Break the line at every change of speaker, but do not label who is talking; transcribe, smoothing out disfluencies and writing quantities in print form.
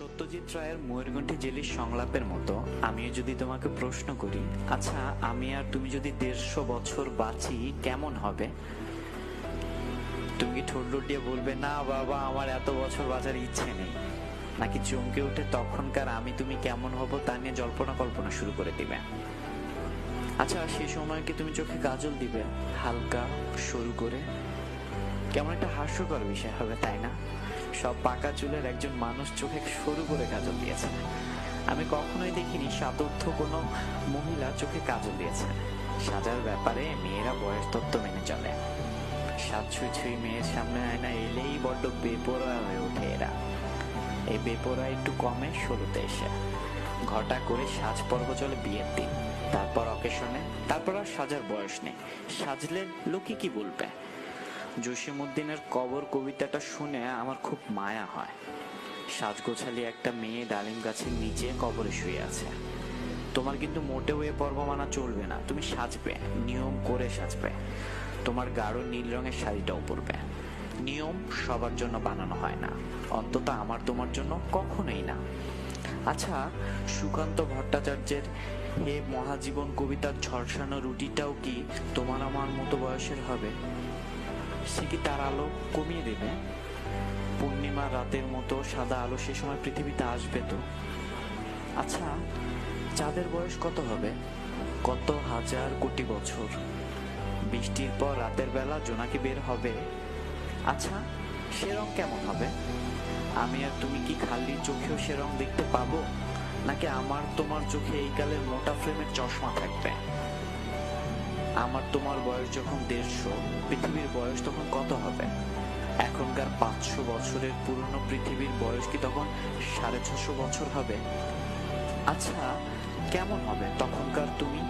সত্যজিৎ রায়ের ময়ূরকণ্ঠী জেলির সংলাপের মতো আমিও যদি তোমাকে প্রশ্ন করি, আচ্ছা আমি আর তুমি যদি 150 বছর বাঁচি কেমন হবে? তুমি কি ঠোঁট লুটিয়ে বলবে না বাবা আমার এত বছর বাঁচার ইচ্ছে নেই, নাকি চমকে উঠে তখনকার আমি তুমি কেমন হব তা নিয়ে জল্পনা কল্পনা শুরু করে দিবে? আচ্ছা সেই সময় কি তুমি চোখে কাজল দিবে হালকা সরু করে? কেমন একটা হাস্যকর বিষয় হবে তাই না? সব পাকা চুলের একজন মানুষ চোখে সরু করে কাজল দিয়েছে। আমি কখনোই দেখিনি সাতর্থ কোনো মহিলা চোখে কাজল দিয়েছে। সাজার ব্যাপারে মেয়েরা বয়স তত্ত্ব মেনে চলে। সাত ছুঁই ছুঁই মেয়ের সামনে আয়না এলেই বড্ড বেপরোয়া হয়ে ওঠে এরা। এই বেপরোয়া একটু কমে 16তে এসে ঘটা করে সাজ পর্ব চলে বিয়ের দিন, তারপর অকেশনে, তারপর আর সাজার বয়স নেই। সাজলে লোকে কি বলবে? জসীমউদ্দিনের কবর কবিতাটা শুনে আমার খুব মায়া হয়। সাজগোছালি একটা মেয়ে ডালিম গাছের নিচে কবরে শুয়ে আছে। তোমার কিন্তু মোটেও এ পর্ব মানা চলবে না। তুমি সাজবে, নিয়ম করে সাজবে। তোমার গাঢ় নীল রঙের শাড়িটাও পরবে। নিয়ম সবার জন্য বানানো হয় না, অন্তত আমার তোমার জন্য কখনোই না। আচ্ছা সুকান্ত ভট্টাচার্যের হে মহাজীবন কবিতার ঝলসানো রুটিটাও কি তোমার আমার মতো বয়সের হবে? সে কি তার আলো কমিয়ে দেবে? পূর্ণিমা রাতের মতো সাদা আলো সে সময় পৃথিবীতে আসবে তো? আচ্ছা চাঁদের বয়স কত হবে? কত হাজার কোটি বছর। বৃষ্টির পর রাতের বেলা জোনাকি বের হবে। আচ্ছা সে রং কেমন হবে? আমি আর তুমি কি খালি চোখেও সে রং দেখতে পাবো, নাকি আমার তোমার চোখে এই কালের মোটা ফ্রেমের চশমা থাকবে? আমার তোমার বয়স যখন 150, পৃথিবীর বয়স তখন কত হবে? এখনকার 500 বছরের পুরনো পৃথিবীর বয়স কি তখন 650 বছর হবে? আচ্ছা কেমন হবে তখনকার তুমি?